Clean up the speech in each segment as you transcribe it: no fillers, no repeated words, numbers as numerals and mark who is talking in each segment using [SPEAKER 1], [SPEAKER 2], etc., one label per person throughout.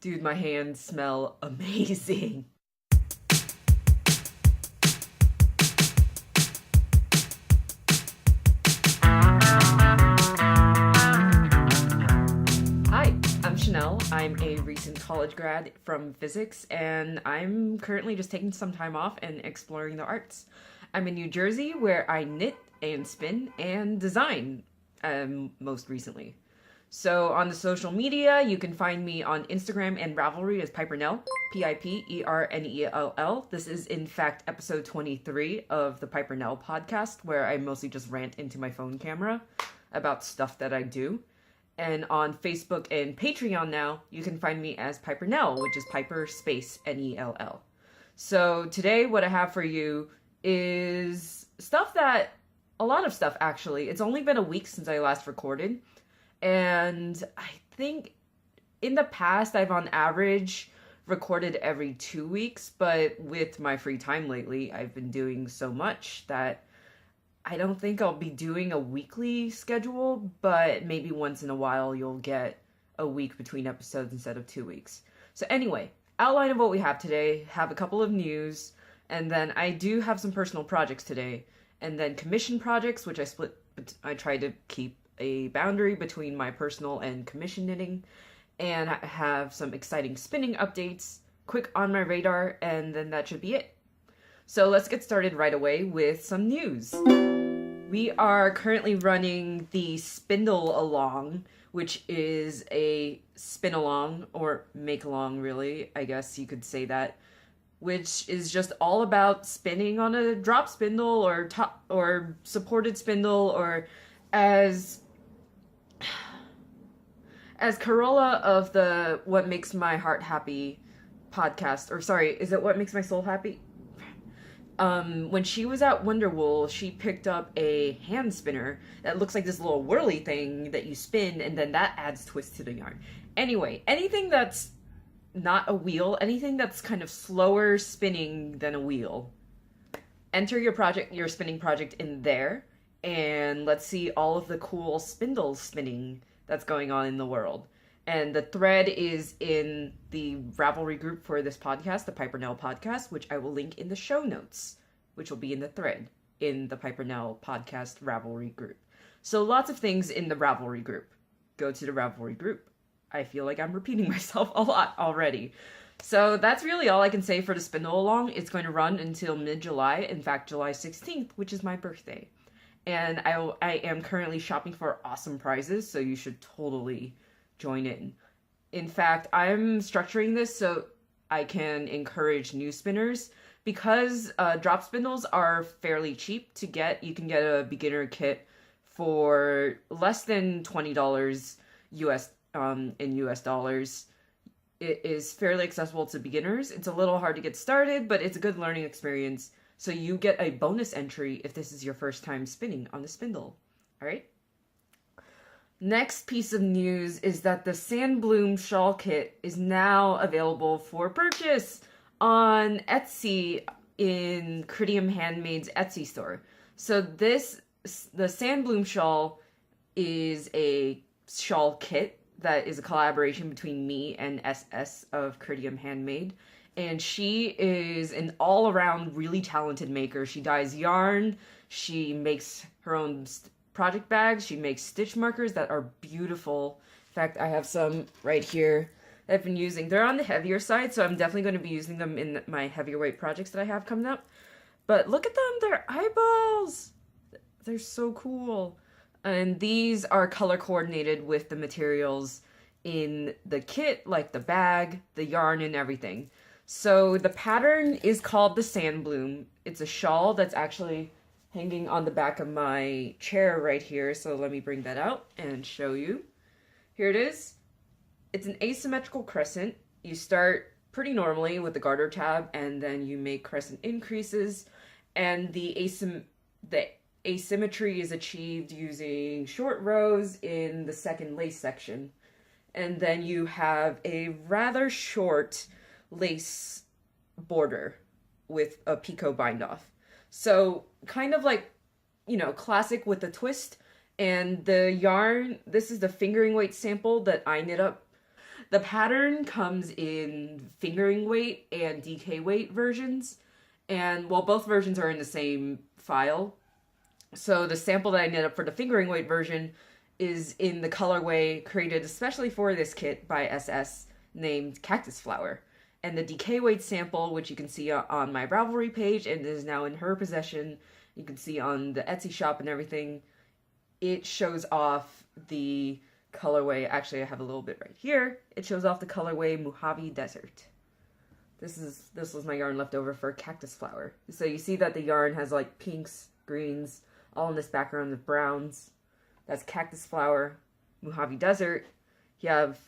[SPEAKER 1] Dude, my hands smell amazing. Hi, I'm Chanel. I'm a recent college grad from physics, and I'm currently just taking some time off and exploring the arts. I'm in New Jersey, where I knit and spin and design, most recently. So on the social media, you can find me on Instagram and Ravelry as Pipernell, Pipernell. This is in fact episode 23 of the Pipernell podcast, where I mostly just rant into my phone camera about stuff that I do. And on Facebook and Patreon now, you can find me as Pipernell, which is Piper space Nell. So today what I have for you is a lot of stuff actually. It's only been a week since I last recorded. And I think in the past, I've on average recorded every 2 weeks, but with my free time lately, I've been doing so much that I don't think I'll be doing a weekly schedule, but maybe once in a while you'll get a week between episodes instead of 2 weeks. So anyway, outline of what we have today, have a couple of news, and then I do have some personal projects today, and then commission projects, which I try to keep a boundary between my personal and commission knitting, and I have some exciting spinning updates, quick on my radar, and then that should be it. So let's get started right away with some news. We are currently running the Spindle Along, which is a spin along, or make along really, I guess you could say that, which is just all about spinning on a drop spindle or supported spindle, or as Corolla of the What Makes My Heart Happy podcast, or sorry, is it What Makes My Soul Happy? When she was at Wonderwool, she picked up a hand spinner that looks like this little whirly thing that you spin, and then that adds twist to the yarn. Anyway, anything that's not a wheel, anything that's kind of slower spinning than a wheel, enter your spinning project in there, and let's see all of the cool spindle spinning that's going on in the world. And the thread is in the Ravelry group for this podcast, the Pipernell podcast, which I will link in the show notes, which will be in the thread in the Pipernell podcast Ravelry group. So lots of things in the Ravelry group. Go to the Ravelry group. I feel like I'm repeating myself a lot already. So that's really all I can say for the Spindle Along. It's going to run until mid-July, in fact July 16th, which is my birthday. And I am currently shopping for awesome prizes, so you should totally join in. In fact, I'm structuring this so I can encourage new spinners, because drop spindles are fairly cheap to get. You can get a beginner kit for less than $20 in US dollars. It is fairly accessible to beginners. It's a little hard to get started, but it's a good learning experience. So you get a bonus entry if this is your first time spinning on the spindle. All right? Next piece of news is that the Sandbloom shawl kit is now available for purchase on Etsy in Critium Handmade's Etsy store. So the Sandbloom shawl is a shawl kit that is a collaboration between me and SS of Critium Handmade. And she is an all-around really talented maker. She dyes yarn, she makes her own project bags, she makes stitch markers that are beautiful. In fact, I have some right here that I've been using. They're on the heavier side, so I'm definitely going to be using them in my heavier weight projects that I have coming up. But look at them, they're eyeballs! They're so cool. And these are color coordinated with the materials in the kit, like the bag, the yarn, and everything. So the pattern is called the Sandbloom. It's a shawl that's actually hanging on the back of my chair right here. So let me bring that out and show you. Here it is. It's an asymmetrical crescent. You start pretty normally with the garter tab, and then you make crescent increases. And the asymmetry is achieved using short rows in the second lace section. And then you have a rather short lace border with a picot bind off. So kind of like, classic with the twist. And the yarn, this is the fingering weight sample that I knit up. The pattern comes in fingering weight and DK weight versions. And well, both versions are in the same file. So the sample that I knit up for the fingering weight version is in the colorway created especially for this kit by SS named Cactus Flower. And the DK weight sample, which you can see on my Ravelry page and is now in her possession, you can see on the Etsy shop and everything, it shows off the colorway. Actually, I have a little bit right here. It shows off the colorway Mojave Desert. This was my yarn left over for Cactus Flower. So you see that the yarn has like pinks, greens, all in this background of browns. That's Cactus Flower, Mojave Desert. You have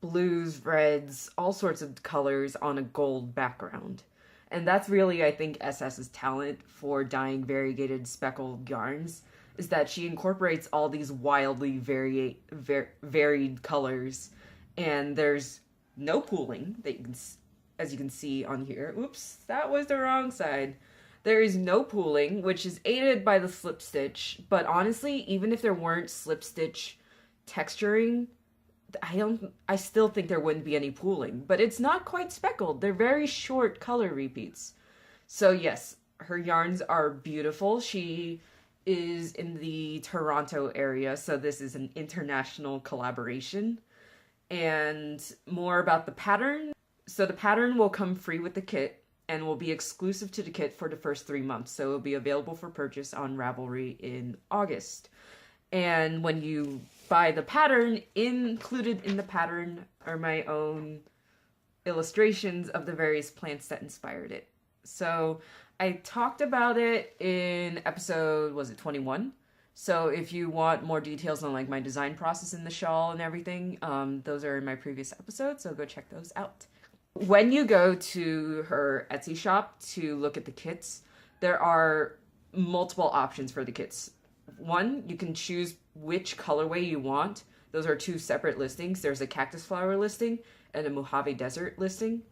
[SPEAKER 1] blues, reds, all sorts of colors on a gold background. And that's really, I think, SS's talent for dyeing variegated speckled yarns, is that she incorporates all these wildly varied colors, and there's no pooling that you can, as you can see on here. Oops, that was the wrong side. There is no pooling, which is aided by the slip stitch, but honestly, even if there weren't slip stitch texturing, I still think there wouldn't be any pooling, but it's not quite speckled. They're very short color repeats. So yes, her yarns are beautiful. She is in the Toronto area, so this is an international collaboration. And more about the pattern. So the pattern will come free with the kit and will be exclusive to the kit for the first 3 months. So it'll be available for purchase on Ravelry in August. And when you buy the pattern, included in the pattern are my own illustrations of the various plants that inspired it. So I talked about it in episode, was it 21? So if you want more details on like my design process in the shawl and everything, those are in my previous episode, so go check those out. When you go to her Etsy shop to look at the kits, there are multiple options for the kits. One, you can choose which colorway you want. Those are 2 separate listings. There's a Cactus Flower listing and a Mojave Desert listing.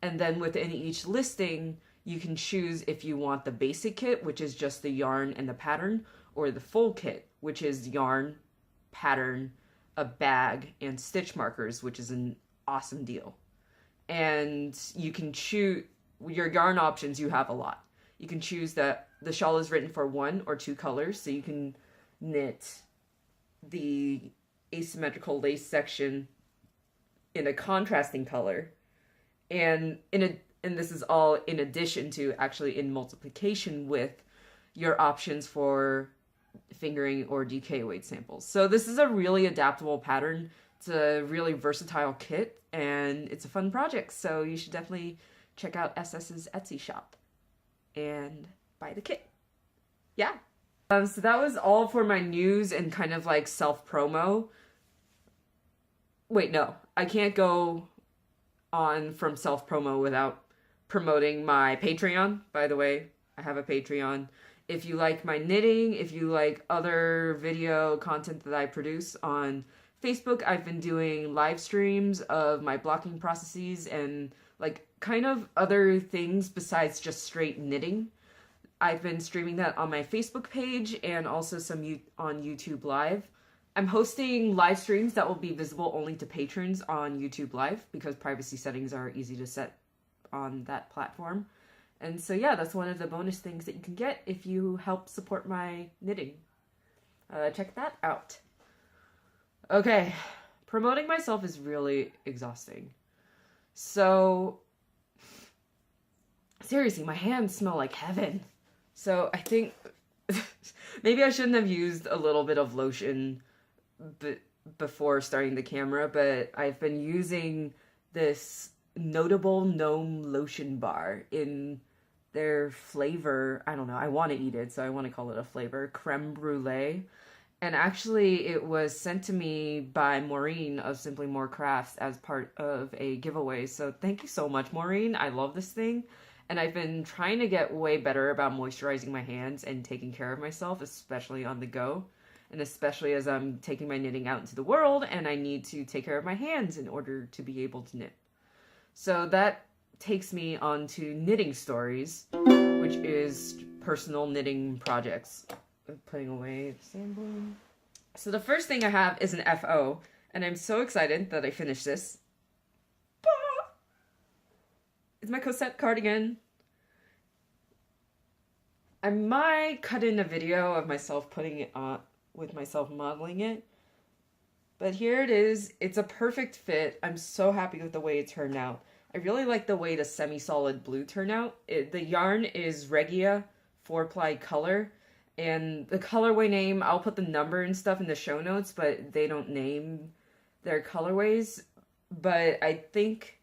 [SPEAKER 1] And then within each listing, you can choose if you want the basic kit, which is just the yarn and the pattern, or the full kit, which is yarn, pattern, a bag, and stitch markers, which is an awesome deal. And you can choose your yarn options. You have a lot. You can choose that the shawl is written for 1 or 2 colors, so you can knit the asymmetrical lace section in a contrasting color, and this is all in addition to actually in multiplication with your options for fingering or DK weight samples. So this is a really adaptable pattern. It's a really versatile kit, and it's a fun project, so you should definitely check out SS's Etsy shop and buy the kit. Yeah. So that was all for my news and kind of like self-promo. Wait, no. I can't go on from self-promo without promoting my Patreon. By the way, I have a Patreon. If you like my knitting, if you like other video content that I produce on Facebook, I've been doing live streams of my blocking processes and like kind of other things besides just straight knitting. I've been streaming that on my Facebook page and also some on YouTube Live. I'm hosting live streams that will be visible only to patrons on YouTube Live because privacy settings are easy to set on that platform. And so yeah, that's one of the bonus things that you can get if you help support my knitting. Check that out. Okay, promoting myself is really exhausting. So, seriously, my hands smell like heaven. So I think maybe I shouldn't have used a little bit of lotion before starting the camera, but I've been using this Notable Gnome lotion bar in their flavor. I don't know, I want to eat it, so I want to call it a flavor, creme brulee. And actually, it was sent to me by Maureen of Simply More Crafts as part of a giveaway. So thank you so much, Maureen. I love this thing. And I've been trying to get way better about moisturizing my hands and taking care of myself, especially on the go. And especially as I'm taking my knitting out into the world and I need to take care of my hands in order to be able to knit. So that takes me on to knitting stories, which is personal knitting projects. Putting away the Sandbloom. So the first thing I have is an FO, and I'm so excited that I finished this. It's my Cosette cardigan. I might cut in a video of myself putting it on, with myself modeling it. But here it is. It's a perfect fit. I'm so happy with the way it turned out. I really like the way the semi-solid blue turned out. The yarn is Regia 4-ply color. And the colorway name, I'll put the number and stuff in the show notes, but they don't name their colorways. But I think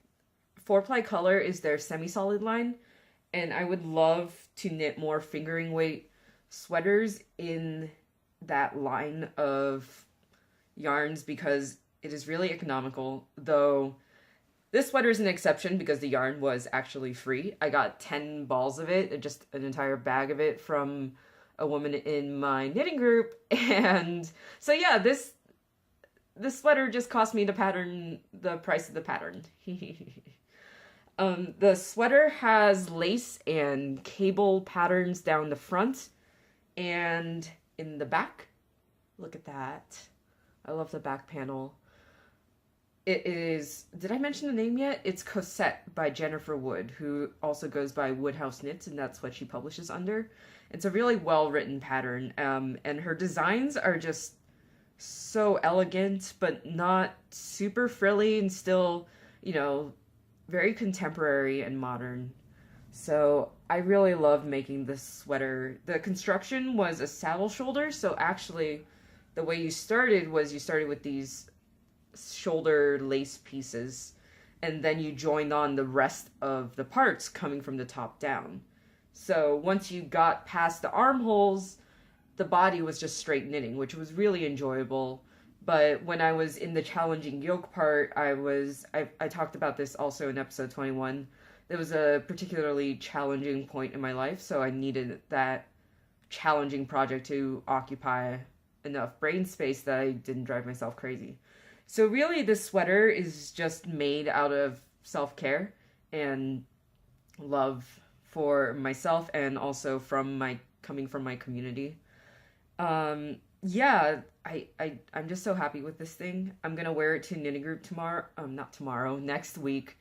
[SPEAKER 1] 4-ply color is their semi-solid line. And I would love to knit more fingering weight sweaters in that line of yarns because it is really economical, though this sweater is an exception because the yarn was actually free. I got 10 balls of it, just an entire bag of it from a woman in my knitting group. And so yeah, this sweater just cost me the price of the pattern. The sweater has lace and cable patterns down the front and in the back. Look at that. I love the back panel. It is, did I mention the name yet? It's Cosette by Jennifer Wood, who also goes by Woodhouse Knits, and that's what she publishes under. It's a really well-written pattern, and her designs are just so elegant, but not super frilly, and still, you know, very contemporary and modern. So I really love making this sweater. The construction was a saddle shoulder, so actually the way you started with these shoulder lace pieces, and then you joined on the rest of the parts coming from the top down. So once you got past the armholes, the body was just straight knitting, which was really enjoyable. But when I was in the challenging yoke part, I talked about this also in episode 21. There was a particularly challenging point in my life, so I needed that challenging project to occupy enough brain space that I didn't drive myself crazy. So really, this sweater is just made out of self-care and love for myself, and also coming from my community. Yeah, I'm just so happy with this thing. I'm gonna wear it to knitting group tomorrow. Not tomorrow, next week,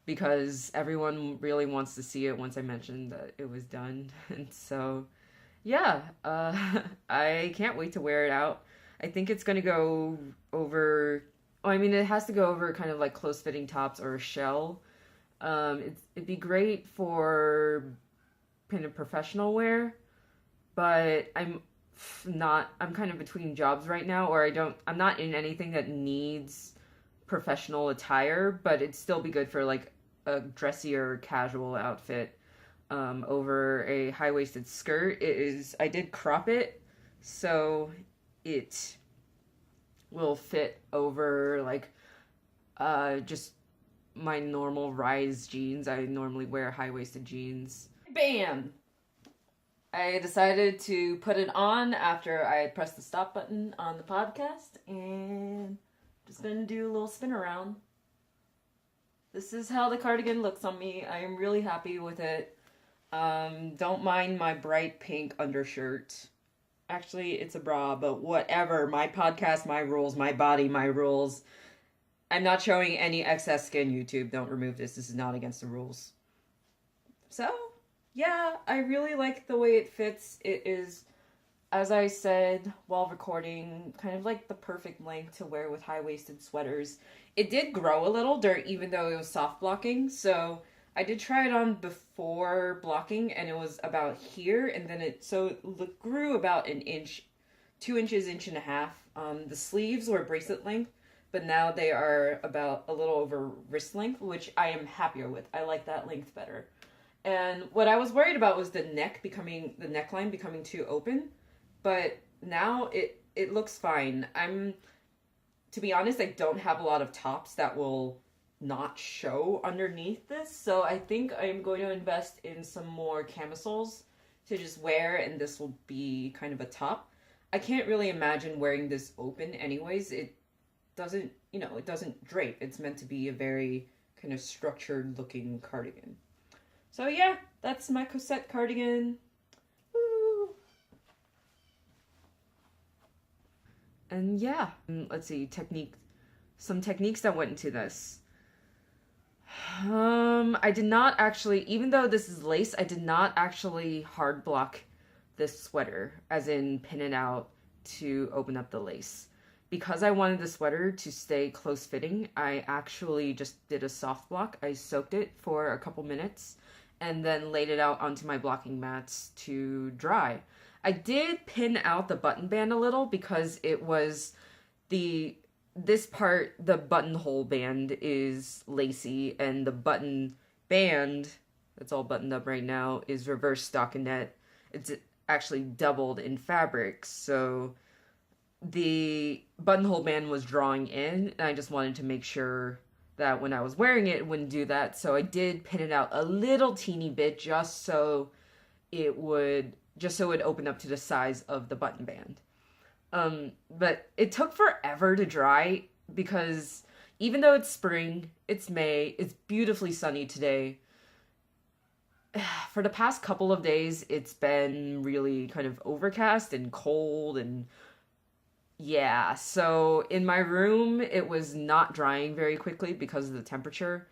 [SPEAKER 1] because everyone really wants to see it once I mentioned that it was done. And so, yeah, I can't wait to wear it out. I think it's gonna go over. Oh, I mean, it has to go over kind of like close-fitting tops or a shell. It'd be great for kind of professional wear, but I'm kind of between jobs right now, or I'm not in anything that needs professional attire, but it'd still be good for like a dressier casual outfit over a high-waisted skirt. I did crop it, so it will fit over like just my normal rise jeans. I normally wear high-waisted jeans. Bam! I decided to put it on after I pressed the stop button on the podcast, and just gonna do a little spin around. This is how the cardigan looks on me. I am really happy with it. Don't mind my bright pink undershirt. Actually, it's a bra, but whatever. My podcast, my rules. My body, my rules. I'm not showing any excess skin, YouTube. Don't remove this. This is not against the rules. So, yeah, I really like the way it fits. It is, as I said while recording, kind of like the perfect length to wear with high-waisted sweaters. It did grow a little, even though it was soft blocking, so I did try it on before blocking, and it was about here, and then it grew about an inch, 2 inches, inch and a half. The sleeves were bracelet length, but now they are about a little over wrist length, which I am happier with. I like that length better. And what I was worried about was the neckline becoming too open, but now it looks fine. To be honest, I don't have a lot of tops that will not show underneath this, so I think I'm going to invest in some more camisoles to just wear, and this will be kind of a top. I can't really imagine wearing this open anyways. It doesn't drape. It's meant to be a very kind of structured looking cardigan. So yeah, that's my Cosette cardigan. Woo! And yeah, let's see, some techniques that went into this. I did not actually, even though this is lace, I did not actually hard block this sweater, as in pin it out to open up the lace. Because I wanted the sweater to stay close fitting, I actually just did a soft block. I soaked it for a couple minutes and then laid it out onto my blocking mats to dry. I did pin out the button band a little because it was this part, the buttonhole band is lacy, and the button band that's all buttoned up right now is reverse stockinette. It's actually doubled in fabric, so the buttonhole band was drawing in, and I just wanted to make sure that when I was wearing it, it wouldn't do that. So I did pin it out a little teeny bit just so it would open up to the size of the button band. But it took forever to dry because even though it's spring, it's May, it's beautifully sunny today. For the past couple of days, it's been really kind of overcast and cold, and yeah, so in my room, it was not drying very quickly because of the temperature.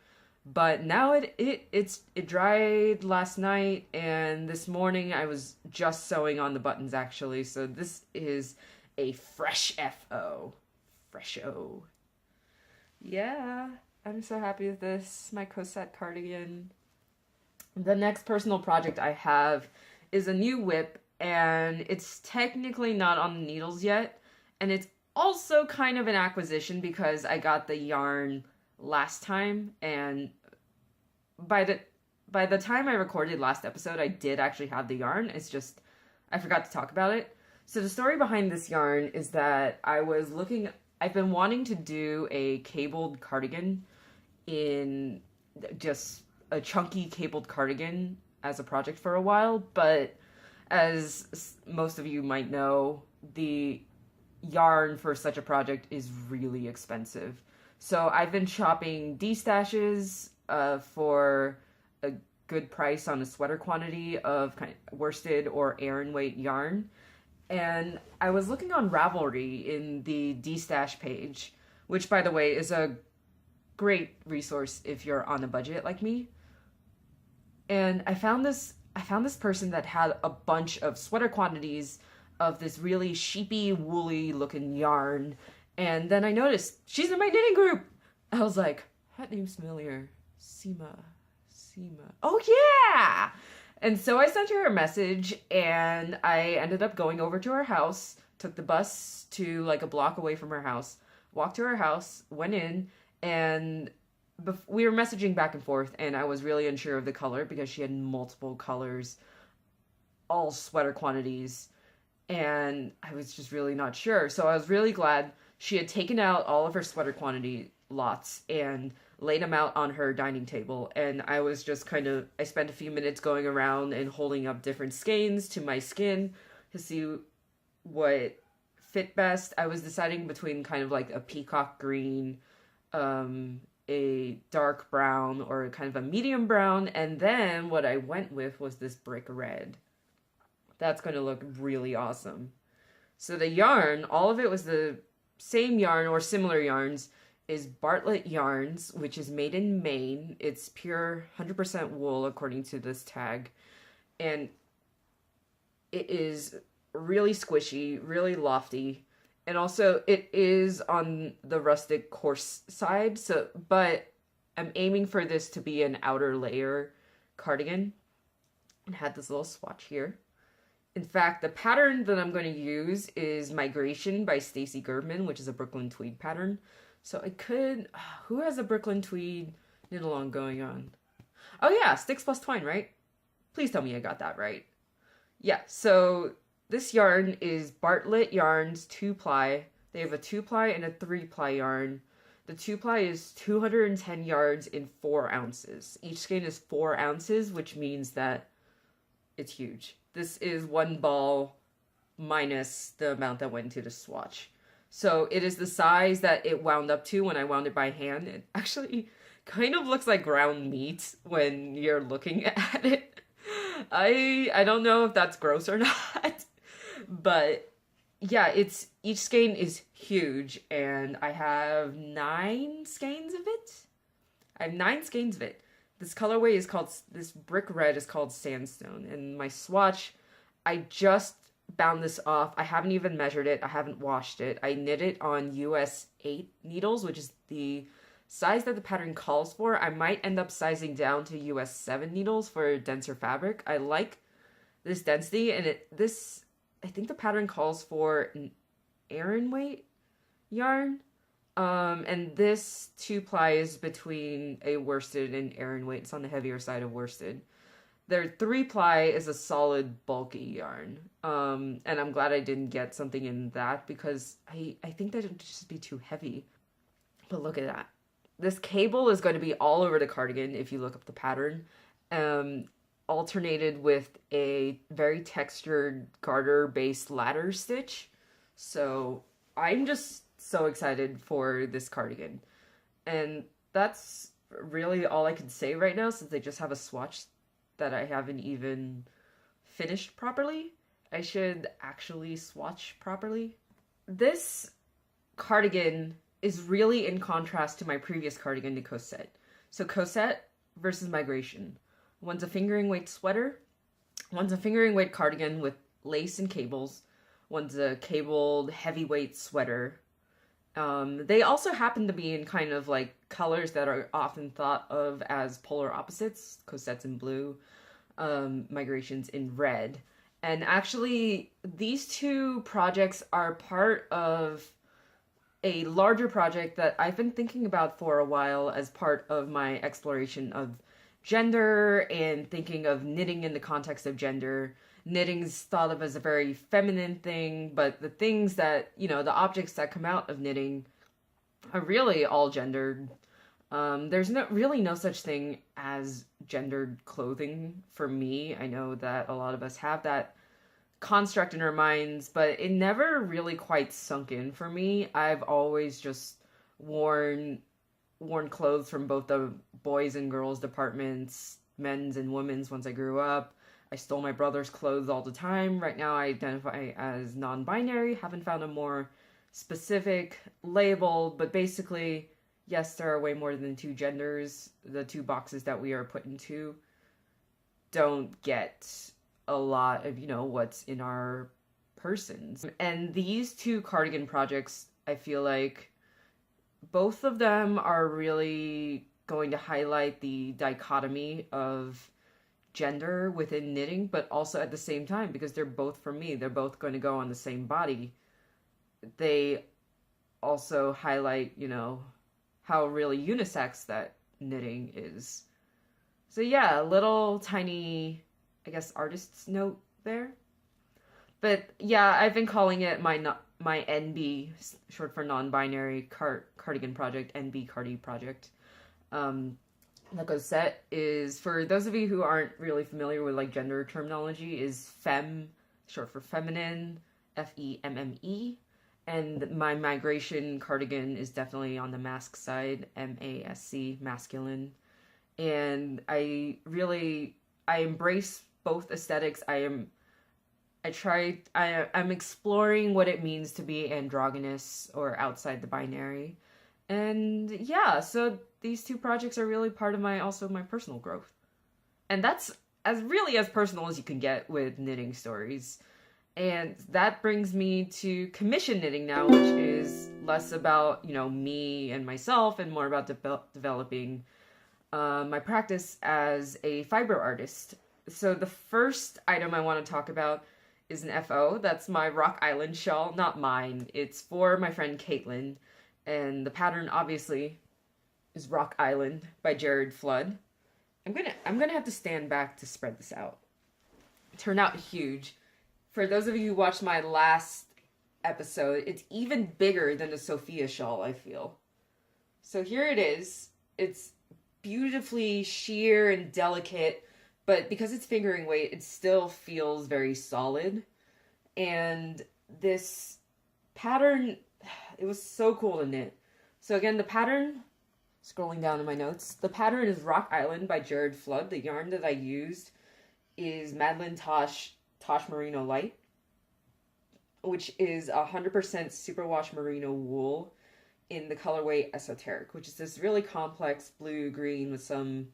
[SPEAKER 1] But now it dried last night, and this morning I was just sewing on the buttons actually. So this is a fresh FO. Fresh-o. Yeah, I'm so happy with this. My Cosette cardigan. The next personal project I have is a new whip, and it's technically not on the needles yet. And it's also kind of an acquisition because I got the yarn last time, and by the time I recorded last episode, I did actually have the yarn. It's just I forgot to talk about it. So the story behind this yarn is that I've been wanting to do a cabled cardigan, in just a chunky cabled cardigan as a project for a while, but as most of you might know, the yarn for such a project is really expensive. So I've been shopping D-stashes for a good price on a sweater quantity of kind of worsted or Aran weight yarn. And I was looking on Ravelry in the D-stash page, which by the way is a great resource if you're on a budget like me. And I found this person that had a bunch of sweater quantities of this really sheepy, woolly looking yarn. And then I noticed she's in my knitting group. I was like, that name's familiar. Seema. Oh yeah! And so I sent her a message, and I ended up going over to her house, took the bus to like a block away from her house, walked to her house, went in, and we were messaging back and forth, and I was really unsure of the color because she had multiple colors, all sweater quantities, and I was just really not sure. So I was really glad she had taken out all of her sweater quantity lots and laid them out on her dining table, and I was just I spent a few minutes going around and holding up different skeins to my skin to see what fit best. I was deciding between kind of like a peacock green, a dark brown, or kind of a medium brown, and then what I went with was this brick red. That's going to look really awesome. So the yarn, all of it was the same yarn or similar yarns, is Bartlett Yarns, which is made in Maine. It's pure 100% wool according to this tag. And it is really squishy, really lofty. And also it is on the rustic coarse side, but I'm aiming for this to be an outer layer cardigan. It had this little swatch here. In fact, the pattern that I'm going to use is Migration by Stacy Girdman, which is a Brooklyn tweed pattern. So I could... Who has a Brooklyn tweed knit-along going on? Oh yeah, Sticks Plus Twine, right? Please tell me I got that right. Yeah, so this yarn is Bartlett Yarns 2-ply. They have a 2-ply and a 3-ply yarn. The 2-ply is 210 yards in 4 ounces. Each skein is 4 ounces, which means that it's huge. This is one ball minus the amount that went into the swatch. So it is the size that it wound up to when I wound it by hand. It actually kind of looks like ground meat when you're looking at it. I don't know if that's gross or not. But yeah, each skein is huge, and I have 9 skeins of it. I have 9 skeins of it. This colorway is called, this brick red is called Sandstone. And my swatch, I just bound this off. I haven't even measured it. I haven't washed it. I knit it on US 8 needles, which is the size that the pattern calls for. I might end up sizing down to US 7 needles for denser fabric. I like this density, and I think the pattern calls for an Aran weight yarn. And this 2-ply is between a worsted and Aran weight. It's on the heavier side of worsted. Their 3-ply is a solid, bulky yarn. And I'm glad I didn't get something in that, because I think that would just be too heavy. But look at that. This cable is going to be all over the cardigan if you look up the pattern. Alternated with a very textured garter-based ladder stitch. So I'm just so excited for this cardigan. And that's really all I can say right now, since I just have a swatch that I haven't even finished properly. I should actually swatch properly. This cardigan is really in contrast to my previous cardigan, the Cosette. So Cosette versus Migration. One's a fingering weight sweater. One's a fingering weight cardigan with lace and cables. One's a cabled heavyweight sweater. They also happen to be in kind of like colors that are often thought of as polar opposites. Cosette's in blue, Migration's in red. And actually, these 2 projects are part of a larger project that I've been thinking about for a while as part of my exploration of gender and thinking of knitting in the context of gender. Knitting's thought of as a very feminine thing, but the things that, the objects that come out of knitting are really all gendered. There's really no such thing as gendered clothing for me. I know that a lot of us have that construct in our minds, but it never really quite sunk in for me. I've always just worn clothes from both the boys and girls departments, men's and women's once I grew up. I stole my brother's clothes all the time. Right now I identify as non-binary. Haven't found a more specific label, but basically, yes, there are way more than 2 genders. The 2 boxes that we are put into don't get a lot of, what's in our persons. And these 2 cardigan projects, I feel like both of them are really going to highlight the dichotomy of gender within knitting, but also at the same time, because they're both for me, they're both going to go on the same body. They also highlight, how really unisex that knitting is. So yeah, a little tiny, I guess, artist's note there. But yeah, I've been calling it my NB, short for non-binary cardigan project, NB Cardi project. The Cosette is, for those of you who aren't really familiar with like gender terminology, is femme, short for feminine, FEMME. And my Migration cardigan is definitely on the mask side, MASC, masculine. And I embrace both aesthetics. I'm exploring what it means to be androgynous or outside the binary. And yeah, so these 2 projects are really part of my personal growth. And that's as personal as you can get with knitting stories. And that brings me to commission knitting now, which is less about, me and myself and more about developing my practice as a fiber artist. So the first item I want to talk about is an FO. That's my Rock Island shawl, not mine. It's for my friend Caitlin. And the pattern obviously is Rock Island by Jared Flood. I'm gonna have to stand back to spread this out. It turned out huge. For those of you who watched my last episode, it's even bigger than the Sophia shawl, I feel. So here it is. It's beautifully sheer and delicate, but because it's fingering weight, it still feels very solid. And this pattern, it was so cool to knit. So again, the pattern, scrolling down in my notes, the pattern is Rock Island by Jared Flood. The yarn that I used is Madeline Tosh Merino Light, which is 100% superwash merino wool. in the colorway Esoteric, which is this really complex blue-green with some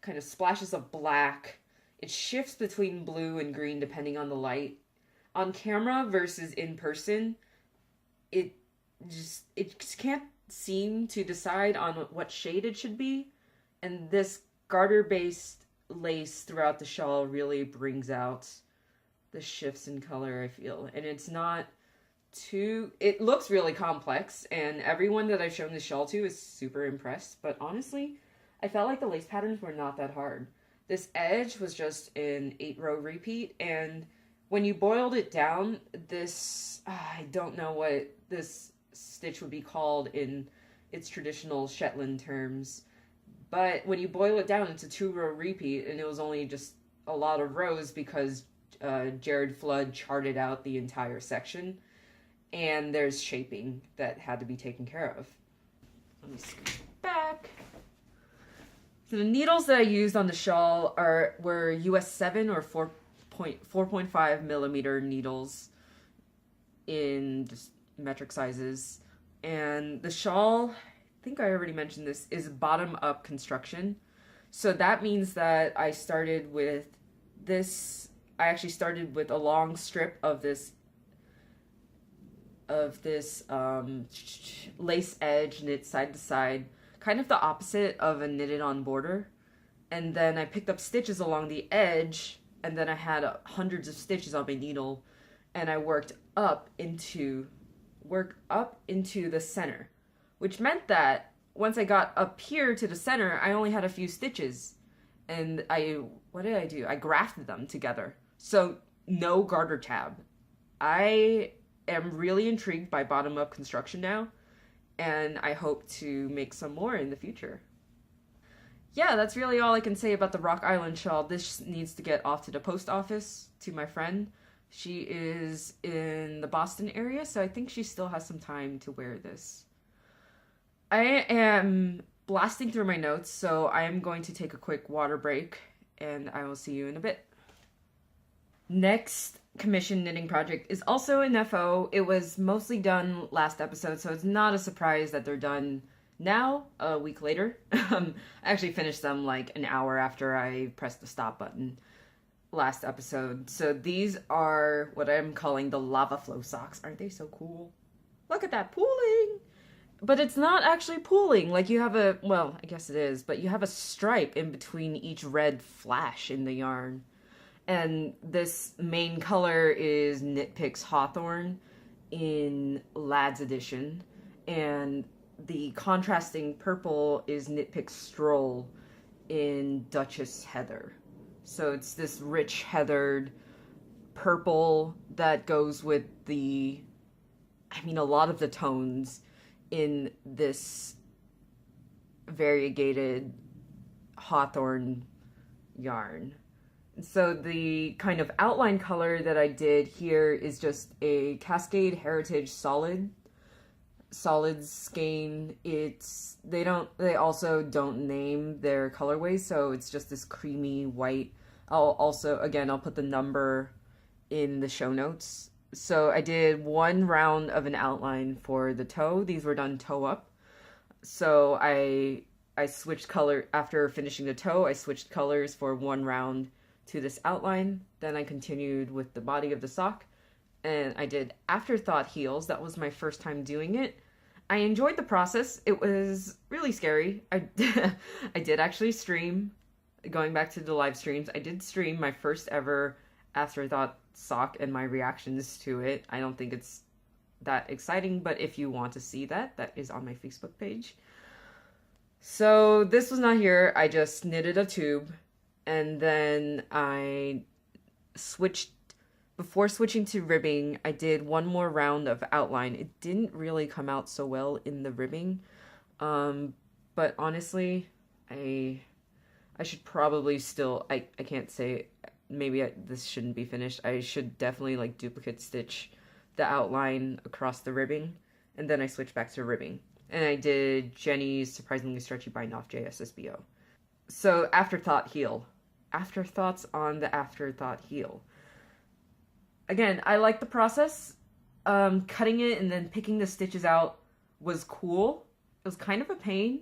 [SPEAKER 1] kind of splashes of black. It shifts between blue and green depending on the light. On camera versus in person, it just can't seem to decide on what shade it should be. And this garter-based lace throughout the shawl really brings out the shifts in color, I feel. And it's not too... It looks really complex, and everyone that I've shown this shawl to is super impressed. But honestly, I felt like the lace patterns were not that hard. This edge was just an 8-row repeat, and when you boiled it down, this... I don't know what this stitch would be called in its traditional Shetland terms. But when you boil it down, it's a 2-row repeat, and it was only just a lot of rows because Jared Flood charted out the entire section, and there's shaping that had to be taken care of. Let me scoot back. So the needles that I used on the shawl were US 7 or 4.5 millimeter needles in just metric sizes. And the shawl, I think I already mentioned this, is bottom-up construction. So that means that I started with this... I actually started with a long strip of this lace edge knit side to side, kind of the opposite of a knitted on border. And then I picked up stitches along the edge, and then I had hundreds of stitches on my needle, and I worked up into the center, which meant that once I got up here to the center, I only had a few stitches. And what did I do? I grafted them together. So no garter tab. I am really intrigued by bottom-up construction now, and I hope to make some more in the future. Yeah, that's really all I can say about the Rock Island shawl. This needs to get off to the post office to my friend. She is in the Boston area, so I think she still has some time to wear this. I am blasting through my notes, so I am going to take a quick water break, and I will see you in a bit. Next commission knitting project is also an FO. It was mostly done last episode, so it's not a surprise that they're done now, a week later. I actually finished them like an hour after I pressed the stop button last episode. So these are what I'm calling the lava flow socks. Aren't they so cool? Look at that pooling! But it's not actually pooling. Like you have well, I guess it is, but you have a stripe in between each red flash in the yarn. And this main color is Knit Picks Hawthorn in Lad's edition. And the contrasting purple is Knit Picks Stroll in Duchess Heather. So it's this rich heathered purple that goes with a lot of the tones in this variegated Hawthorn yarn. So the kind of outline color that I did here is just a Cascade Heritage Solids skein. They also don't name their colorways, so it's just this creamy white. I'll put the number in the show notes. So I did one round of an outline for the toe. These were done toe up. So I switched color after finishing the toe. I switched colors for one round to this outline. Then I continued with the body of the sock, and I did afterthought heels. That was my first time doing it. I enjoyed the process. It was really scary. I did actually stream, going back to the live streams, I did stream my first ever afterthought sock and my reactions to it. I don't think it's that exciting, but if you want to see that, that is on my Facebook page. So this was not here. I just knitted a tube, and then I before switching to ribbing, I did one more round of outline. It didn't really come out so well in the ribbing, but honestly, I should probably still, I can't say, this shouldn't be finished. I should definitely duplicate stitch the outline across the ribbing, and then I switch back to ribbing. And I did Jenny's Surprisingly Stretchy Bind Off JSSBO. So afterthought heel. Afterthoughts on the afterthought heel. Again, I like the process. Cutting it and then picking the stitches out was cool. It was kind of a pain.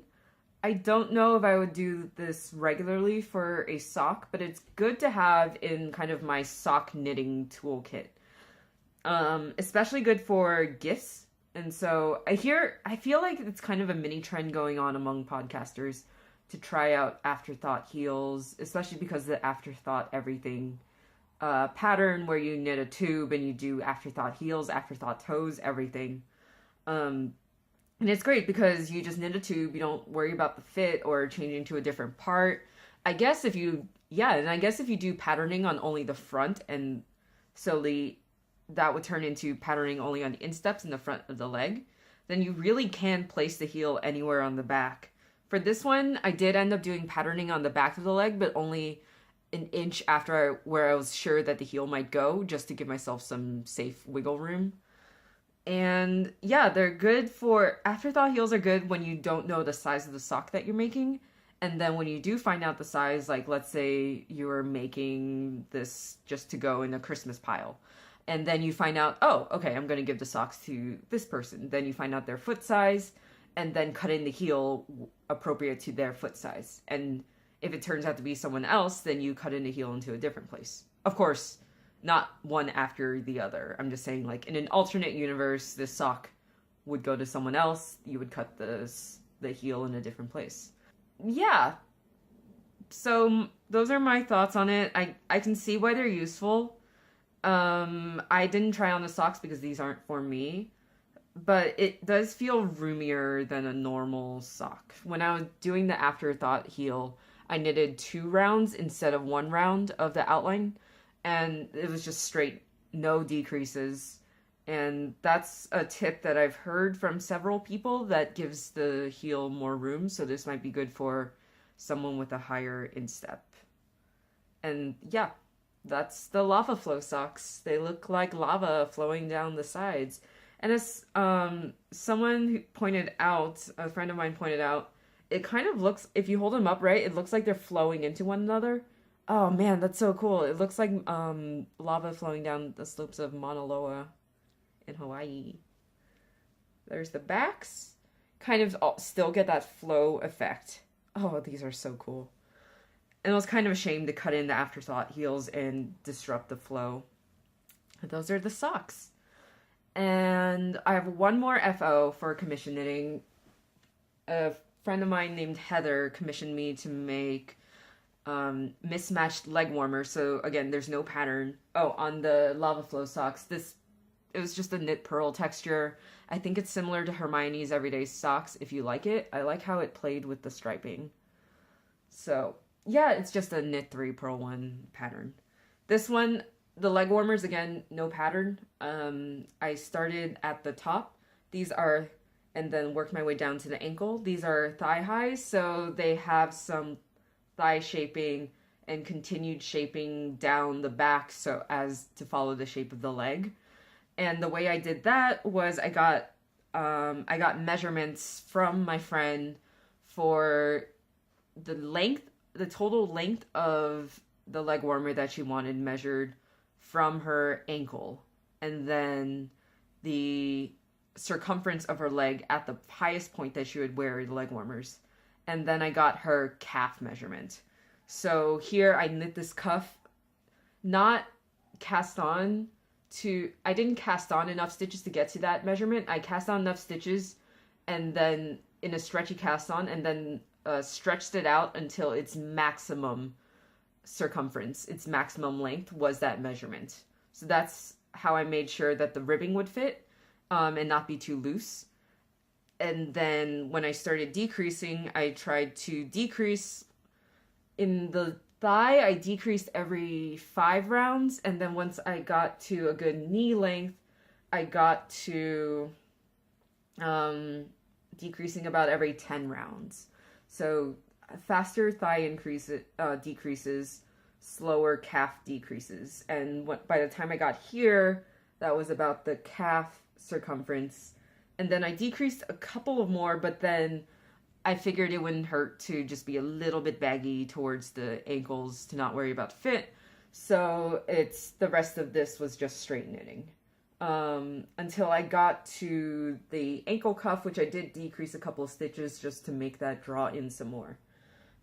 [SPEAKER 1] I don't know if I would do this regularly for a sock, but it's good to have in kind of my sock knitting toolkit. Especially good for gifts. And so I feel like it's kind of a mini trend going on among podcasters to try out afterthought heels, especially because of the afterthought everything pattern where you knit a tube and you do afterthought heels, afterthought toes, everything. And it's great because you just knit a tube, you don't worry about the fit or changing to a different part. I guess if you do patterning on only the front and solely that would turn into patterning only on the insteps in the front of the leg, then you really can place the heel anywhere on the back. For this one, I did end up doing patterning on the back of the leg, but only an inch after where I was sure that the heel might go, just to give myself some safe wiggle room. And yeah, they're good for, afterthought heels are good when you don't know the size of the sock that you're making. And then when you do find out the size, like let's say you're making this just to go in a Christmas pile. And then you find out, oh, okay, I'm going to give the socks to this person. Then you find out their foot size and then cut in the heel appropriate to their foot size. And if it turns out to be someone else, then you cut in the heel into a different place. Of course, not one after the other. I'm just saying, like, in an alternate universe, this sock would go to someone else. You would cut the heel in a different place. Yeah. So those are my thoughts on it. I can see why they're useful. I didn't try on the socks because these aren't for me, but it does feel roomier than a normal sock. When I was doing the afterthought heel, I knitted 2 rounds instead of 1 round of the outline, and it was just straight, no decreases. And that's a tip that I've heard from several people that gives the heel more room, so this might be good for someone with a higher instep. And yeah, that's the lava flow socks. They look like lava flowing down the sides. And as someone who pointed out, a friend of mine pointed out, it kind of looks, if you hold them upright, it looks like they're flowing into one another. Oh man, that's so cool. It looks like lava flowing down the slopes of Mauna Loa in Hawaii. There's the backs. Kind of still get that flow effect. Oh, these are so cool. And it was kind of a shame to cut in the afterthought heels and disrupt the flow. And those are the socks. And I have one more FO for commission knitting. A friend of mine named Heather commissioned me to make mismatched leg warmers. So again, there's no pattern. Oh, on the lava flow socks, it was just a knit purl texture. I think it's similar to Hermione's Everyday Socks if you like it. I like how it played with the striping. So yeah, it's just a knit 3 purl 1 pattern. This one, the leg warmers, again, no pattern. I started at the top. These are, and then worked my way down to the ankle. These are thigh highs, so they have some thigh shaping and continued shaping down the back so as to follow the shape of the leg. And the way I did that was I got measurements from my friend for the total length of the leg warmer that she wanted measured from her ankle, and then the circumference of her leg at the highest point that she would wear the leg warmers. And then I got her calf measurement. So here I knit this cuff, not cast on I didn't cast on enough stitches to get to that measurement. I cast on enough stitches and then in a stretchy cast on, and then stretched it out until its maximum circumference, its maximum length was that measurement. So that's how I made sure that the ribbing would fit and not be too loose. And then when I started decreasing, I tried to decrease in the thigh. I decreased every 5 rounds, and then once I got to a good knee length, I got to decreasing about every 10 rounds. So faster thigh decreases, slower calf decreases. And by the time I got here, that was about the calf circumference. And then I decreased a couple of more, but then I figured it wouldn't hurt to just be a little bit baggy towards the ankles to not worry about fit. So the rest of this was just straight knitting. until I got to the ankle cuff, which I did decrease a couple of stitches just to make that draw in some more.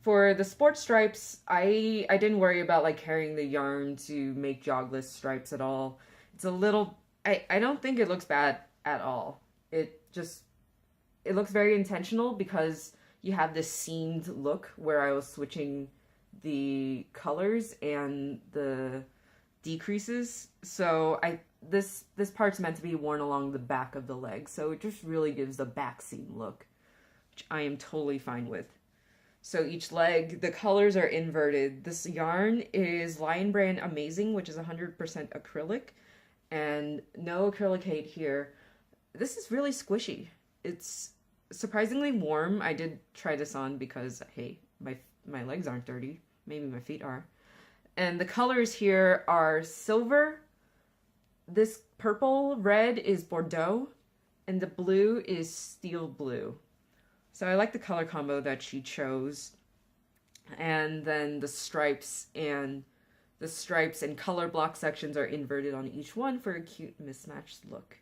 [SPEAKER 1] For the sports stripes, I didn't worry about like carrying the yarn to make jogless stripes at all. It's a little, I don't think it looks bad at all. It looks very intentional because you have this seamed look where I was switching the colors and the decreases. So this part's meant to be worn along the back of the leg, so it just really gives the back seam look, which I am totally fine with. So each leg, the colors are inverted. This yarn is Lion Brand Amazing, which is 100% acrylic, and no acrylicate here. This is really squishy. It's surprisingly warm. I did try this on because, hey, my legs aren't dirty. Maybe my feet are. And the colors here are silver. This purple red is Bordeaux, and the blue is steel blue. So I like the color combo that she chose. And then the stripes and color block sections are inverted on each one for a cute mismatched look.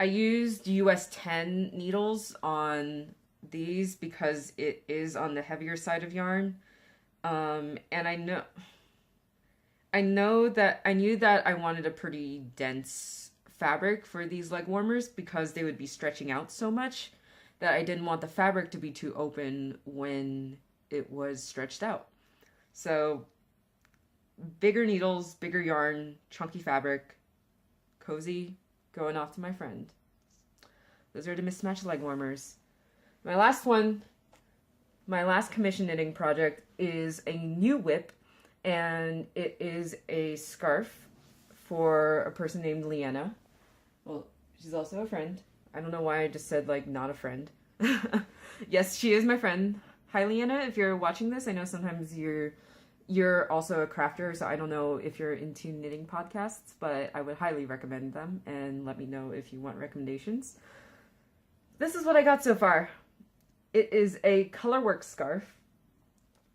[SPEAKER 1] I used US 10 needles on these because it is on the heavier side of yarn. And I knew that I wanted a pretty dense fabric for these leg warmers because they would be stretching out so much that I didn't want the fabric to be too open when it was stretched out. So bigger needles, bigger yarn, chunky fabric, cozy, going off to my friend. Those are the mismatched leg warmers. My last commission knitting project is a new whip, and it is a scarf for a person named Leanna. Well, she's also a friend. I don't know why I just said, like, not a friend. Yes, she is my friend. Hi, Leanna, if you're watching this. I know sometimes you're also a crafter, so I don't know if you're into knitting podcasts, but I would highly recommend them, and let me know if you want recommendations. This is what I got so far. It is a colorwork scarf.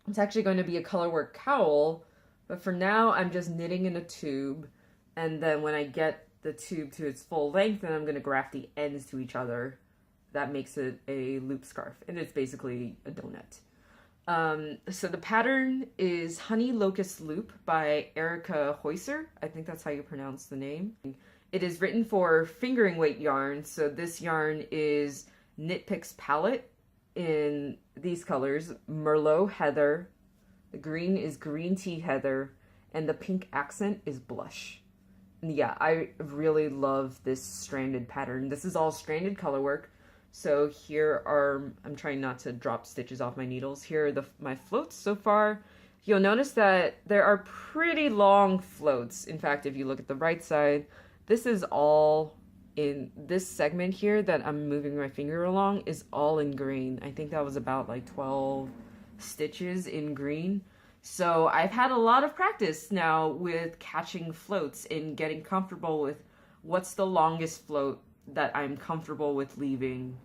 [SPEAKER 1] It's actually going to be a colorwork cowl, but for now I'm just knitting in a tube, and then when I get the tube to its full length, then I'm going to graft the ends to each other. That makes it a loop scarf, and it's basically a donut. So the pattern is Honey Locust Loop by Erica Heusser. I think that's how you pronounce the name. It is written for fingering weight yarn, so this yarn is Knit Picks Palette in these colors: Merlot Heather, the green is Green Tea Heather, and the pink accent is Blush. And yeah, I really love this stranded pattern. This is all stranded colorwork. So here are, I'm trying not to drop stitches off my needles. Here are my floats so far. You'll notice that there are pretty long floats. In fact, if you look at the right side, this is all in this segment here that I'm moving my finger along is all in green. I think that was about like 12 stitches in green. So I've had a lot of practice now with catching floats and getting comfortable with what's the longest float that I'm comfortable with leaving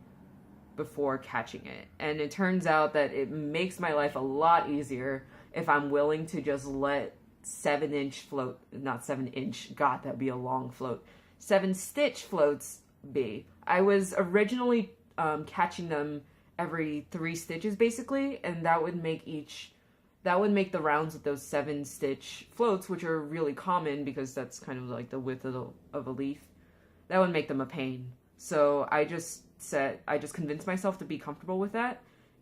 [SPEAKER 1] before catching it. And it turns out that it makes my life a lot easier if I'm willing to just let 7-inch float, not 7-inch, God, that'd be a long float, 7-stitch floats be. I was originally catching them every 3 stitches basically, and that would make the rounds with those 7-stitch floats, which are really common because that's kind of like the width of a leaf. That would make them a pain. So I just convinced myself to be comfortable with that,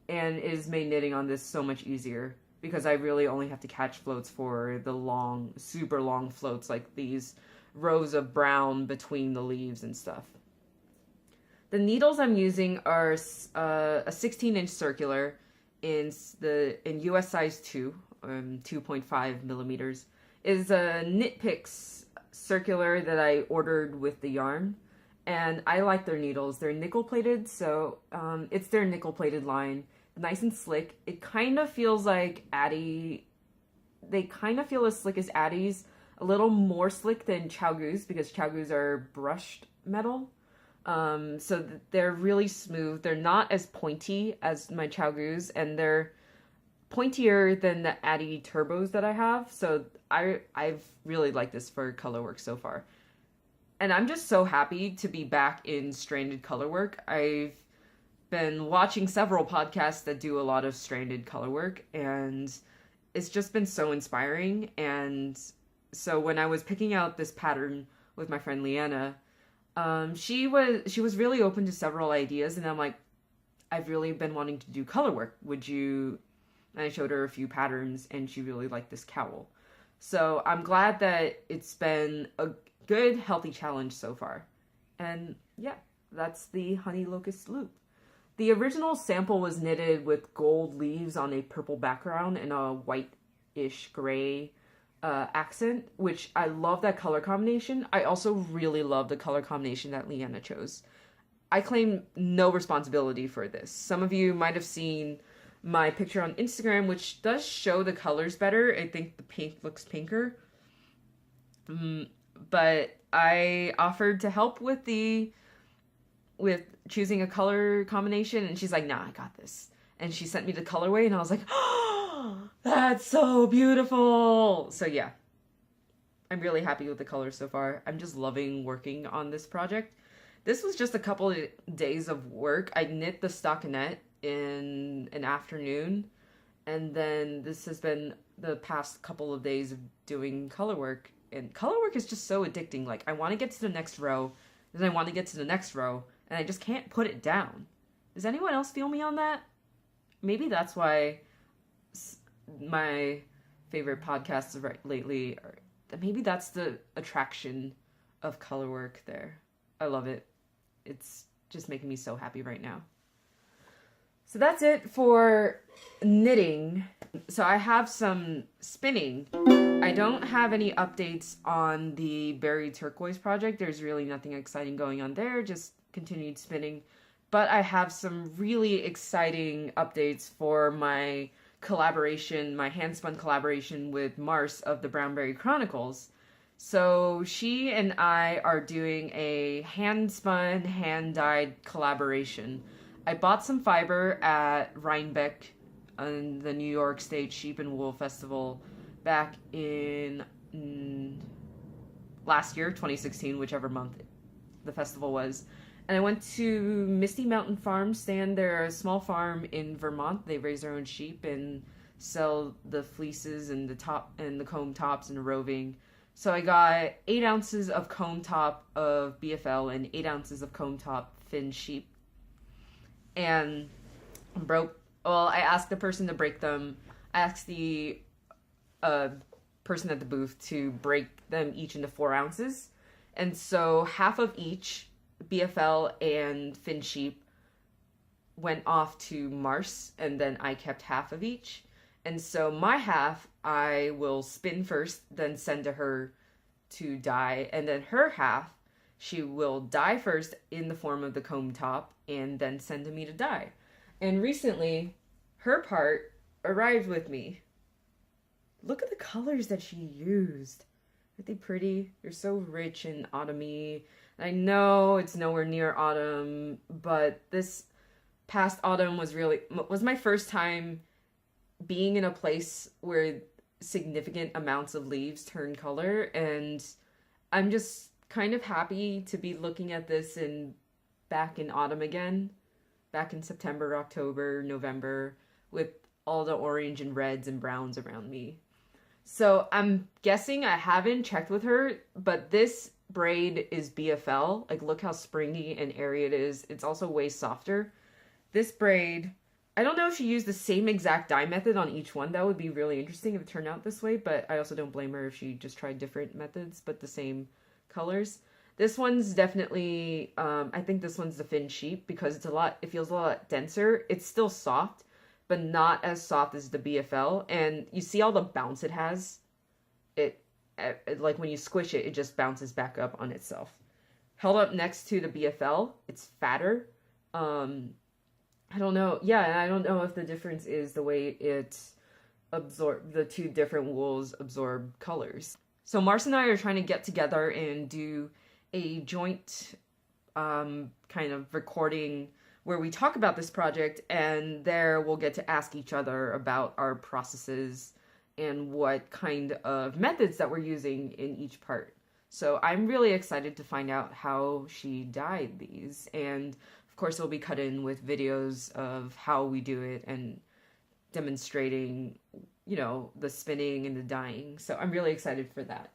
[SPEAKER 1] and it has made knitting on this so much easier because I really only have to catch floats for the long, super long floats like these rows of brown between the leaves and stuff. The needles I'm using are a 16-inch circular in US size 2, 2.5 millimeters. Is a Knit Picks circular that I ordered with the yarn, and I like their needles. They're nickel plated, so it's their nickel plated line, nice and slick. It kind of feels like Addy. They kind of feel as slick as Addy's, a little more slick than Chowgoos because Chowgoos are brushed metal. So they're really smooth. They're not as pointy as my Chowgoos, and they're pointier than the Addy Turbos that I have. So I've really liked this for color work so far. And I'm just so happy to be back in stranded color work. I've been watching several podcasts that do a lot of stranded color work, and it's just been so inspiring. And so when I was picking out this pattern with my friend Leanna, she was really open to several ideas, and I'm like, I've really been wanting to do color work. Would you? And I showed her a few patterns, and she really liked this cowl. So I'm glad that it's been a good, healthy challenge so far. And yeah, that's the honey locust loop. The original sample was knitted with gold leaves on a purple background and a white-ish gray accent, which I love that color combination. I also really love the color combination that Leanna chose. I claim no responsibility for this. Some of you might have seen my picture on Instagram, which does show the colors better. I think the pink looks pinker. But I offered to help with choosing a color combination, and she's like, nah, I got this. And she sent me the colorway, and I was like, oh, that's so beautiful. So yeah, I'm really happy with the colors so far. I'm just loving working on this project. This was just a couple of days of work. I knit the stockinette in an afternoon, and then this has been the past couple of days of doing color work. And color work is just so addicting. Like, I want to get to the next row, then I want to get to the next row, and I just can't put it down. Does anyone else feel me on that? Maybe that's why my favorite podcasts lately are, maybe that's the attraction of color work there. I love it. It's just making me so happy right now. So that's it for knitting. So I have some spinning. I don't have any updates on the Berry Turquoise project. There's really nothing exciting going on there, just continued spinning. But I have some really exciting updates for my collaboration, my handspun collaboration with Mars of the Brownberry Chronicles. So she and I are doing a handspun, hand-dyed collaboration. I bought some fiber at Rhinebeck on the New York State Sheep and Wool Festival back in last year, 2016, whichever month the festival was. And I went to Misty Mountain Farm Stand. They're a small farm in Vermont. They raise their own sheep and sell the fleeces and the top and the comb tops and the roving. So I got 8 ounces of comb top of BFL and 8 ounces of comb top Finn sheep. And I asked the person to break them. I asked the person at the booth to break them each into 4 ounces. And so half of each, BFL and Finn sheep, went off to Mars, and then I kept half of each. And so my half, I will spin first, then send to her to dye. And then her half, she will dye first in the form of the comb top, and then send to me to dye. And recently, her part arrived with me. Look at the colors that she used. Aren't they pretty? They're so rich and autumny. I know it's nowhere near autumn, but this past autumn was my first time being in a place where significant amounts of leaves turn color, and I'm just kind of happy to be looking at this back in autumn again, back in September, October, November, with all the orange and reds and browns around me. So I'm guessing, I haven't checked with her, but this braid is BFL. Like, look how springy and airy it is. It's also way softer. This braid, I don't know if she used the same exact dye method on each one. That would be really interesting if it turned out this way, but I also don't blame her if she just tried different methods, but the same colors. This one's definitely, I think this one's the Finn sheep because it feels a lot denser. It's still soft, but not as soft as the BFL. And you see all the bounce it has? It like when you squish it, it just bounces back up on itself. Held up next to the BFL, it's fatter. I don't know. Yeah, and I don't know if the difference is the way the two different wools absorb colors. So Mars and I are trying to get together and do a joint kind of recording where we talk about this project, and there we'll get to ask each other about our processes and what kind of methods that we're using in each part. So I'm really excited to find out how she dyed these. And of course, it'll be cut in with videos of how we do it and demonstrating, the spinning and the dyeing. So I'm really excited for that.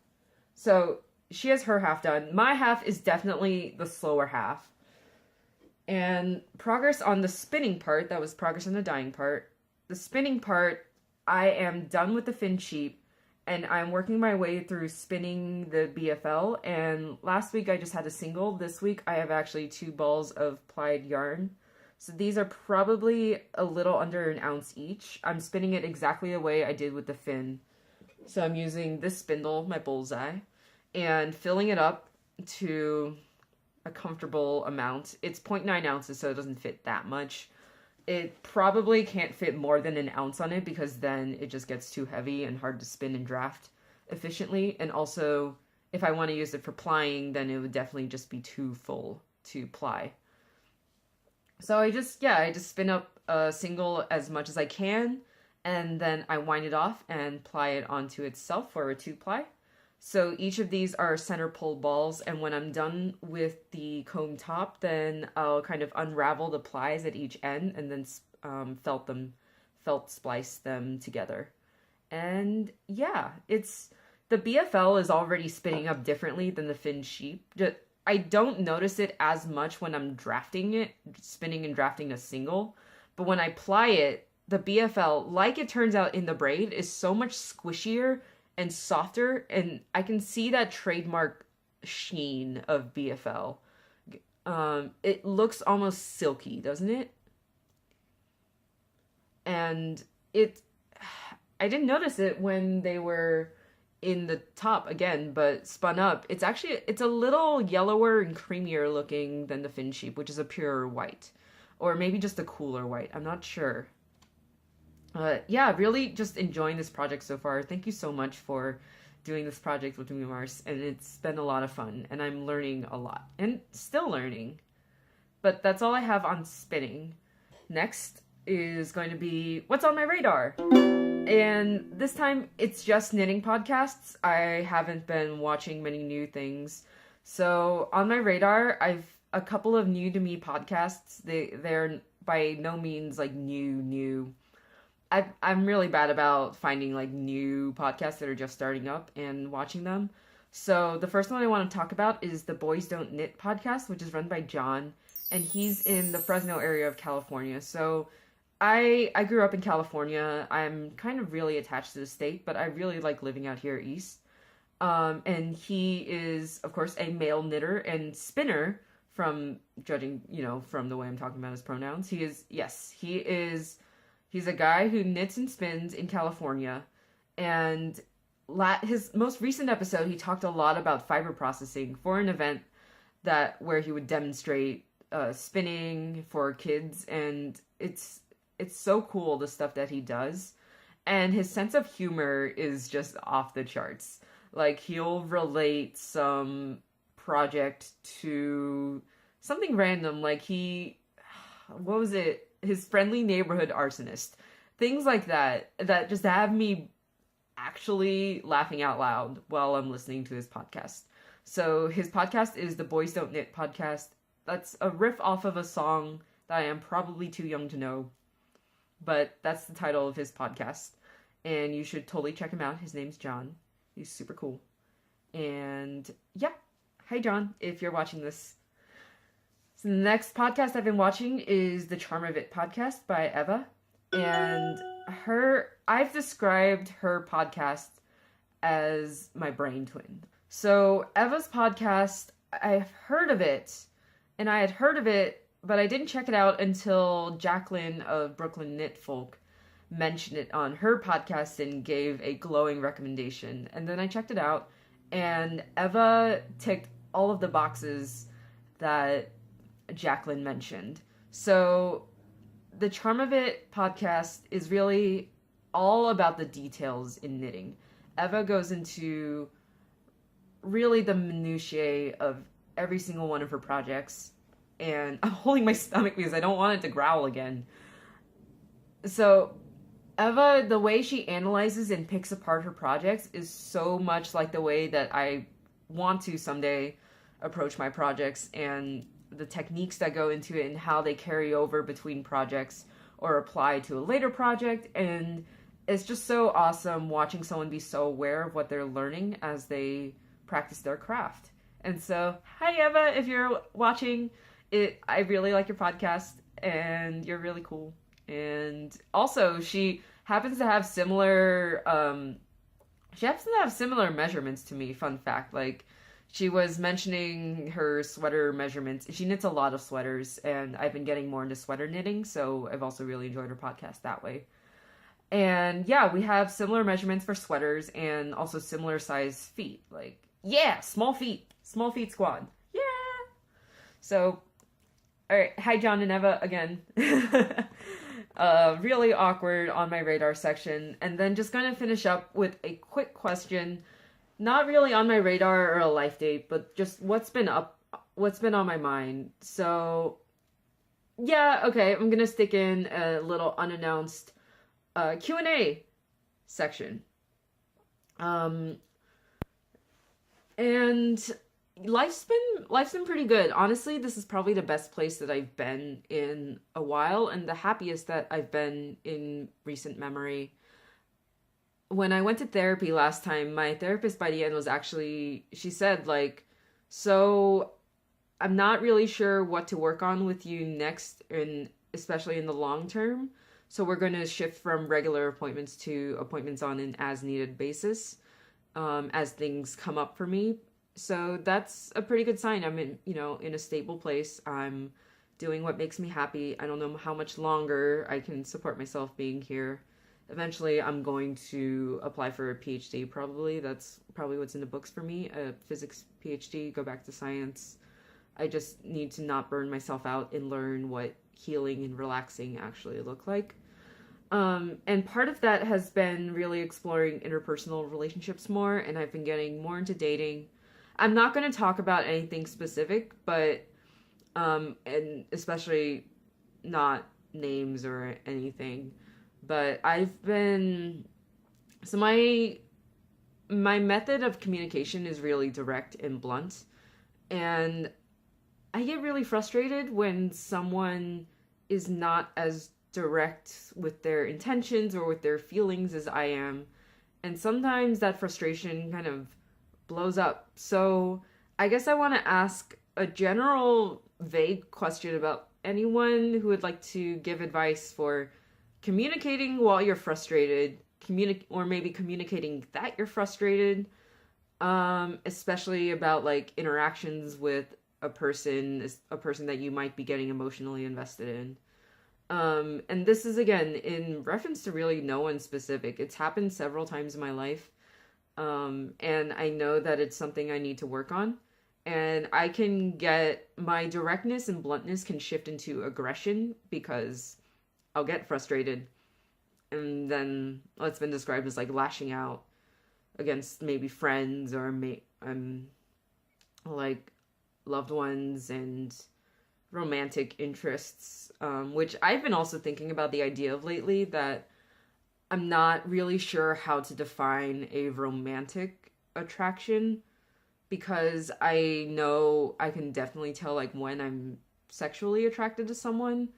[SPEAKER 1] So she has her half done. My half is definitely the slower half. And progress on the spinning part, that was progress on the dyeing part. The spinning part, I am done with the fin sheep, and I'm working my way through spinning the BFL. And last week I just had a single. This week I have actually 2 balls of plied yarn. So these are probably a little under an ounce each. I'm spinning it exactly the way I did with the fin. So I'm using this spindle, my bullseye, and filling it up to a comfortable amount. It's 0.9 ounces, so it doesn't fit that much. It probably can't fit more than an ounce on it because then it just gets too heavy and hard to spin and draft efficiently. And also, if I want to use it for plying, then it would definitely just be too full to ply. So I just spin up a single as much as I can, and then I wind it off and ply it onto itself for a 2-ply. So each of these are center pull balls, and when I'm done with the comb top, then I'll kind of unravel the plies at each end and then felt splice them together. And yeah, the BFL is already spinning up differently than the fin sheep. I don't notice it as much when I'm drafting it, spinning and drafting a single, but when I ply it, the BFL, like it turns out in the braid, is so much squishier and softer, and I can see that trademark sheen of BFL. It looks almost silky, doesn't it? And I didn't notice it when they were in the top again, but spun up, it's a little yellower and creamier looking than the fin sheep, which is a purer white, or maybe just a cooler white. I'm not sure. Yeah, really just enjoying this project so far. Thank you so much for doing this project with me, Mars, and it's been a lot of fun, and I'm learning a lot, and still learning. But that's all I have on spinning. Next is going to be what's on my radar. And this time it's just knitting podcasts. I haven't been watching many new things. So on my radar, I've a couple of new to me podcasts. They're by no means like new. I'm really bad about finding like new podcasts that are just starting up and watching them. So the first one I want to talk about is the Boys Don't Knit podcast, which is run by John, and he's in the Fresno area of California. So I grew up in California. I'm kind of really attached to the state, but I really like living out here east. And he is, of course, a male knitter and spinner from judging, from the way I'm talking about his pronouns. He's a guy who knits and spins in California, and his most recent episode, he talked a lot about fiber processing for an event where he would demonstrate spinning for kids, and it's so cool, the stuff that he does, and his sense of humor is just off the charts. Like, he'll relate some project to something random, like what was it? His friendly neighborhood arsonist. Things like that just have me actually laughing out loud while I'm listening to his podcast. So his podcast is the Boys Don't Knit podcast. That's a riff off of a song that I am probably too young to know, but that's the title of his podcast, and you should totally check him out. His name's John. He's super cool. And yeah, hi John, if you're watching this. So the next podcast I've been watching is the Charm of It podcast by Eva. And I've described her podcast as my brain twin. So Eva's podcast, I've heard of it, and I had heard of it, but I didn't check it out until Jacqueline of Brooklyn Knit Folk mentioned it on her podcast and gave a glowing recommendation. And then I checked it out, and Eva ticked all of the boxes that Jacqueline mentioned. So the Charm of It podcast is really all about the details in knitting. Eva goes into really the minutiae of every single one of her projects, and I'm holding my stomach because I don't want it to growl again. So Eva, the way she analyzes and picks apart her projects is so much like the way that I want to someday approach my projects and the techniques that go into it and how they carry over between projects or apply to a later project. And it's just so awesome watching someone be so aware of what they're learning as they practice their craft. And so, hi Eva, if you're watching it, I really like your podcast and you're really cool. And also, she happens to have similar measurements to me. Fun fact, like, she was mentioning her sweater measurements. She knits a lot of sweaters, and I've been getting more into sweater knitting, so I've also really enjoyed her podcast that way. And yeah, we have similar measurements for sweaters and also similar size feet. Like, yeah, small feet squad. Yeah. So, all right. Hi, John and Eva again. Really awkward on my radar section. And then just going to finish up with a quick question. Not really on my radar or a life date, but just what's been on my mind. So, yeah, okay. I'm going to stick in a little unannounced Q&A section. And life's been pretty good. Honestly, this is probably the best place that I've been in a while and the happiest that I've been in recent memory. When I went to therapy last time, my therapist by the end was actually, she said, like, so I'm not really sure what to work on with you next, and especially in the long term. So we're going to shift from regular appointments to appointments on an as-needed basis as things come up for me. So that's a pretty good sign. I'm in a stable place. I'm doing what makes me happy. I don't know how much longer I can support myself being here. Eventually, I'm going to apply for a PhD, probably. That's probably what's in the books for me, a physics PhD, go back to science. I just need to not burn myself out and learn what healing and relaxing actually look like. And part of that has been really exploring interpersonal relationships more, and I've been getting more into dating. I'm not going to talk about anything specific, but, and especially not names or anything, but I've been, so my method of communication is really direct and blunt, and I get really frustrated when someone is not as direct with their intentions or with their feelings as I am, and sometimes that frustration kind of blows up. So I guess I want to ask a general vague question about anyone who would like to give advice for communicating while you're frustrated, or maybe communicating that you're frustrated, especially about like interactions with a person that you might be getting emotionally invested in. And this is again in reference to really no one specific. It's happened several times in my life. And I know that it's something I need to work on. And I can get, my directness and bluntness can shift into aggression because I'll get frustrated. And then it's been described as like lashing out against maybe friends or like loved ones and romantic interests, which I've been also thinking about the idea of lately, that I'm not really sure how to define a romantic attraction, because I know I can definitely tell like when I'm sexually attracted to someone.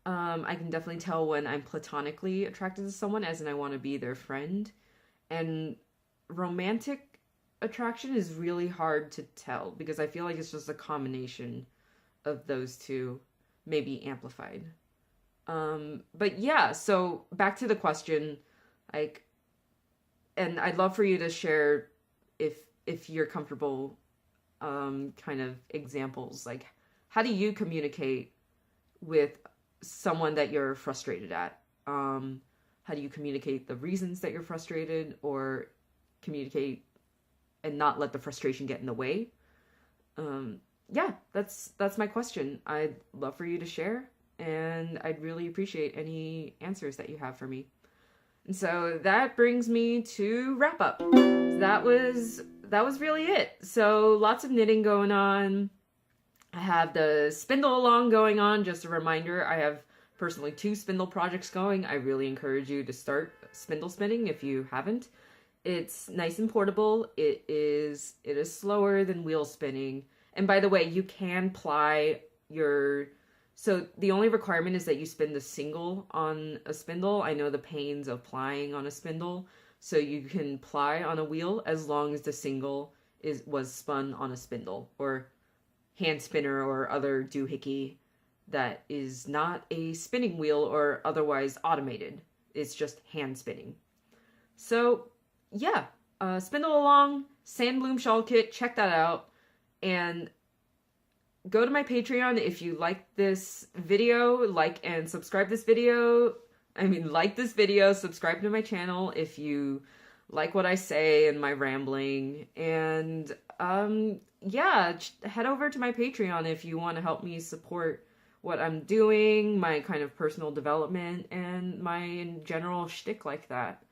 [SPEAKER 1] I can definitely tell when I'm platonically attracted to someone, as in I want to be their friend. And romantic attraction is really hard to tell because I feel like it's just a combination of those two, maybe amplified. But yeah, so back to the question, like, and I'd love for you to share if you're comfortable, kind of examples, like how do you communicate with someone that you're frustrated at? How do you communicate the reasons that you're frustrated, or communicate and not let the frustration get in the way? Yeah, that's my question. I'd love for you to share, and I'd really appreciate any answers that you have for me. And so that brings me to wrap up. That was really it. So lots of knitting going on. I have the spindle along going on. Just a reminder, I have personally 2 spindle projects going. I really encourage you to start spindle spinning if you haven't. It's nice and portable. It is slower than wheel spinning. And by the way, you can ply your... So the only requirement is that you spin the single on a spindle. I know the pains of plying on a spindle. So you can ply on a wheel as long as the single was spun on a spindle or hand spinner or other doohickey that is not a spinning wheel or otherwise automated. It's just hand spinning. So yeah, spindle along, Sandbloom shawl kit, check that out. And go to my Patreon if you like this video, like and subscribe this video. Like this video, subscribe to my channel if you like what I say and my rambling. And yeah, head over to my Patreon if you want to help me support what I'm doing, my kind of personal development, and my general shtick like that.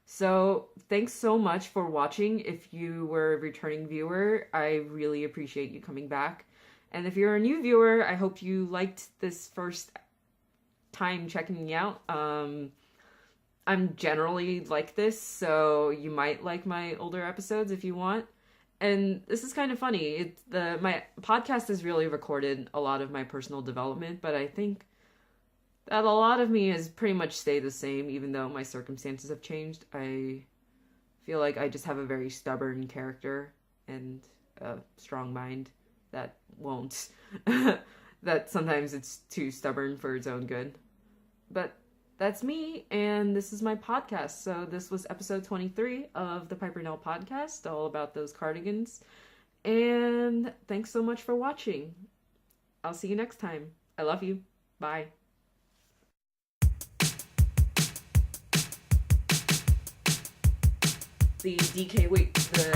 [SPEAKER 1] So thanks so much for watching. If you were a returning viewer, I really appreciate you coming back. And if you're a new viewer, I hope you liked this first time checking me out. I'm generally like this, so you might like my older episodes if you want. And this is kind of funny. My podcast has really recorded a lot of my personal development, but I think that a lot of me has pretty much stayed the same, even though my circumstances have changed. I feel like I just have a very stubborn character and a strong mind that won't, that sometimes it's too stubborn for its own good. But that's me, and this is my podcast. So this was episode 23 of the Pipernell podcast, all about those cardigans. And thanks so much for watching. I'll see you next time. I love you. Bye. The DK, wait, the